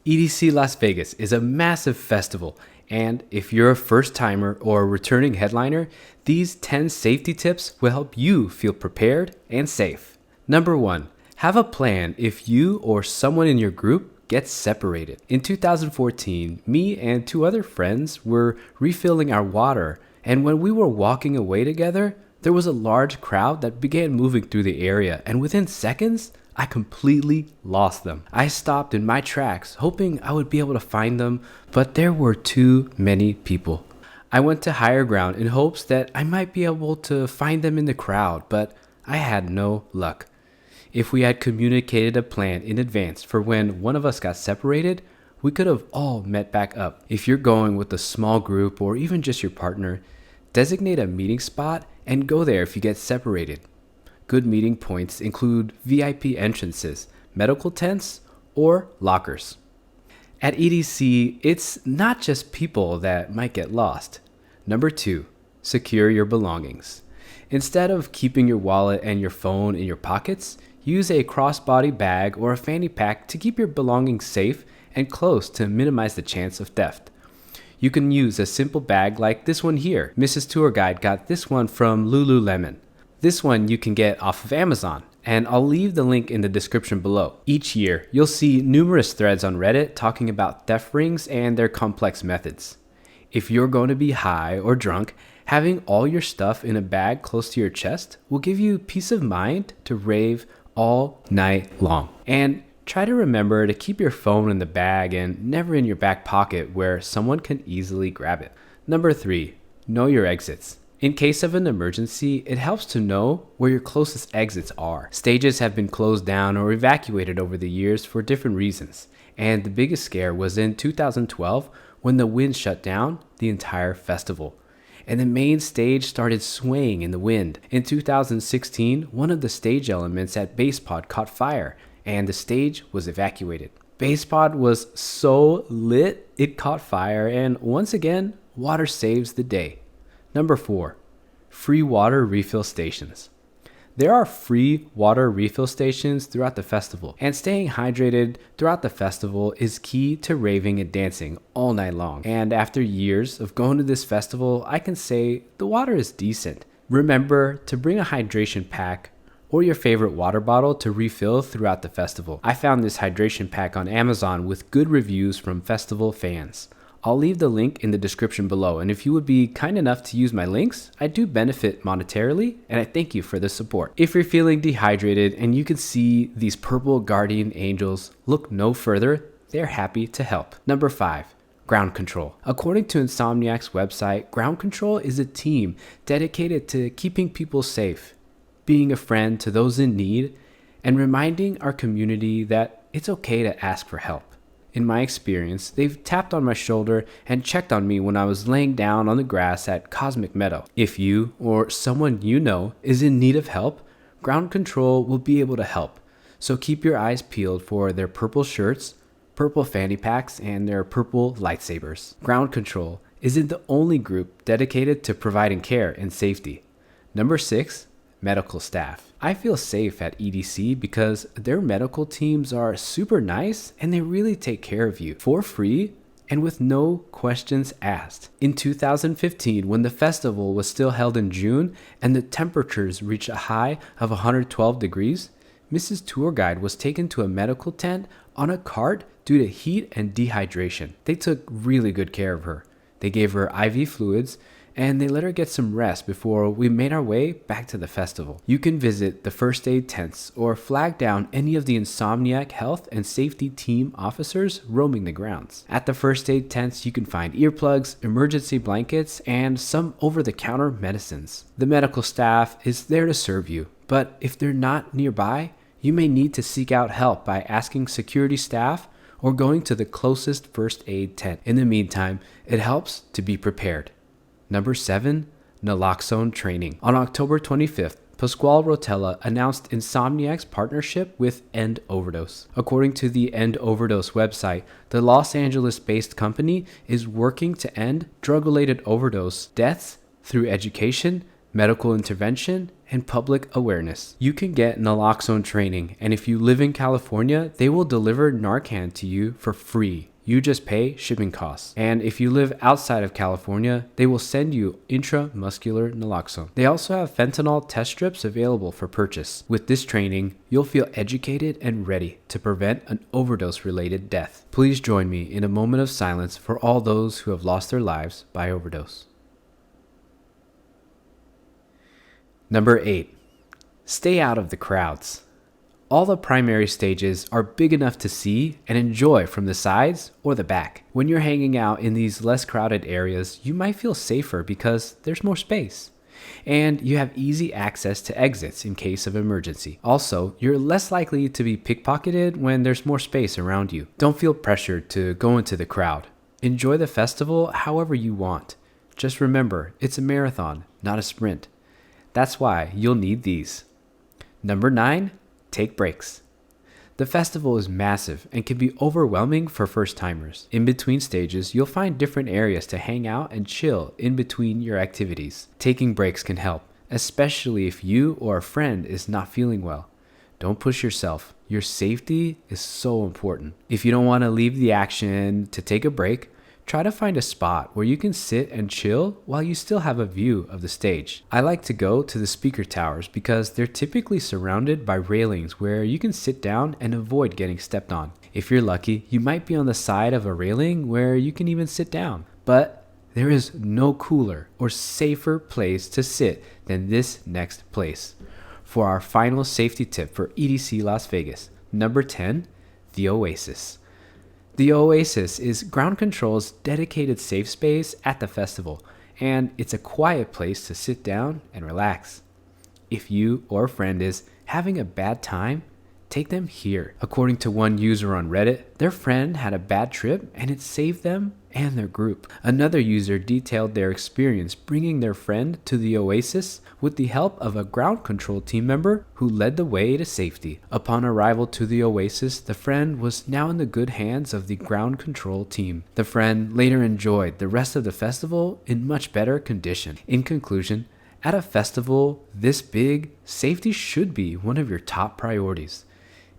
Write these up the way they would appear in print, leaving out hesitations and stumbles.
EDC Las Vegas is a massive festival, and if you're a first-timer or a returning headliner, these 10 safety tips will help you feel prepared and safe. Number 1. Have a plan if you or someone in your group gets separated. In 2014, me and 2 other friends were refilling our water, and when we were walking away together, there was a large crowd that began moving through the area, and within seconds, I completely lost them. I stopped in my tracks, hoping I would be able to find them, but there were too many people. I went to higher ground in hopes that I might be able to find them in the crowd, but I had no luck. If we had communicated a plan in advance for when one of us got separated, we could have all met back up. If you're going with a small group or even just your partner, designate a meeting spot and go there if you get separated. Good meeting points include VIP entrances, medical tents, or lockers. At EDC, it's not just people that might get lost. Number 2, secure your belongings. Instead of keeping your wallet and your phone in your pockets, use a crossbody bag or a fanny pack to keep your belongings safe and close to minimize the chance of theft. You can use a simple bag like this one here. Mrs. Tour Guide got this one from Lululemon. This one you can get off of Amazon, and I'll leave the link in the description below. Each year, you'll see numerous threads on Reddit talking about theft rings and their complex methods. If you're going to be high or drunk, having all your stuff in a bag close to your chest will give you peace of mind to rave all night long. And try to remember to keep your phone in the bag and never in your back pocket where someone can easily grab it. Number 3, know your exits. In case of an emergency, it helps to know where your closest exits are. Stages have been closed down or evacuated over the years for different reasons, and the biggest scare was in 2012 when the wind shut down the entire festival, and the main stage started swaying in the wind. In 2016, one of the stage elements at BasePod caught fire, and the stage was evacuated. BasePod was so lit, it caught fire, and once again, water saves the day. Number 4, free water refill stations. There are free water refill stations throughout the festival, and staying hydrated throughout the festival is key to raving and dancing all night long. And after years of going to this festival, I can say the water is decent. Remember to bring a hydration pack or your favorite water bottle to refill throughout the festival. I found this hydration pack on Amazon with good reviews from festival fans. I'll leave the link in the description below, and if you would be kind enough to use my links, I do benefit monetarily, and I thank you for the support. If you're feeling dehydrated and you can see these purple guardian angels, look no further, they're happy to help. Number 5, ground control. According to Insomniac's website, ground control is a team dedicated to keeping people safe, being a friend to those in need, and reminding our community that it's okay to ask for help. In my experience, they've tapped on my shoulder and checked on me when I was laying down on the grass at Cosmic Meadow. If you or someone you know is in need of help, ground control will be able to help. So keep your eyes peeled for their purple shirts, purple fanny packs, and their purple lightsabers. Ground control isn't the only group dedicated to providing care and safety. Number 6, medical staff. I feel safe at EDC because their medical teams are super nice and they really take care of you for free and with no questions asked. In 2015, when the festival was still held in June and the temperatures reached a high of 112 degrees, Mrs. Tour Guide was taken to a medical tent on a cart due to heat and dehydration. They took really good care of her. They gave her IV fluids, and they let her get some rest before we made our way back to the festival. You can visit the first aid tents or flag down any of the Insomniac health and safety team officers roaming the grounds. At the first aid tents, you can find earplugs, emergency blankets, and some over-the-counter medicines. The medical staff is there to serve you, but if they're not nearby, you may need to seek out help by asking security staff or going to the closest first aid tent. In the meantime, it helps to be prepared. Number 7, NALOXONE training. On October 25th, Pasquale Rotella announced Insomniac's partnership with End Overdose. According to the End Overdose website, the Los Angeles-based company is working to end drug-related overdose deaths through education, medical intervention, and public awareness. You can get naloxone training, and if you live in California, they will deliver Narcan to you for free. You just pay shipping costs. And if you live outside of California, they will send you intramuscular naloxone. They also have fentanyl test strips available for purchase. With this training, you'll feel educated and ready to prevent an overdose-related death. Please join me in a moment of silence for all those who have lost their lives by overdose. Number 8. Stay out of the crowds. All the primary stages are big enough to see and enjoy from the sides or the back. When you're hanging out in these less crowded areas, you might feel safer because there's more space. And you have easy access to exits in case of emergency. Also, you're less likely to be pickpocketed when there's more space around you. Don't feel pressured to go into the crowd. Enjoy the festival however you want. Just remember, it's a marathon, not a sprint. That's why you'll need these. Number 9, take breaks. The festival is massive and can be overwhelming for first-timers. In between stages, you'll find different areas to hang out and chill in between your activities. Taking breaks can help, especially if you or a friend is not feeling well. Don't push yourself. Your safety is so important. If you don't want to leave the action to take a break, try to find a spot where you can sit and chill while you still have a view of the stage. I like to go to the speaker towers because they're typically surrounded by railings where you can sit down and avoid getting stepped on. If you're lucky, you might be on the side of a railing where you can even sit down. But there is no cooler or safer place to sit than this next place. For our final safety tip for EDC Las Vegas, number 10, the Oasis. The Oasis is Ground Control's dedicated safe space at the festival, and it's a quiet place to sit down and relax. If you or a friend is having a bad time, take them here. According to one user on Reddit, their friend had a bad trip and it saved them and their group. Another user detailed their experience bringing their friend to the Oasis with the help of a ground control team member who led the way to safety. Upon arrival to the Oasis, the friend was now in the good hands of the ground control team. The friend later enjoyed the rest of the festival in much better condition. In conclusion, at a festival this big, safety should be one of your top priorities.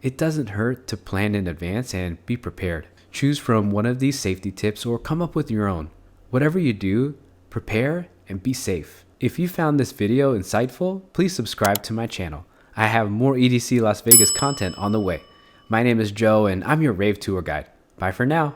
It doesn't hurt to plan in advance and be prepared. Choose from one of these safety tips or come up with your own. Whatever you do, prepare and be safe. If you found this video insightful, please subscribe to my channel. I have more EDC Las Vegas content on the way. My name is Joe and I'm your Rave tour guide. Bye for now.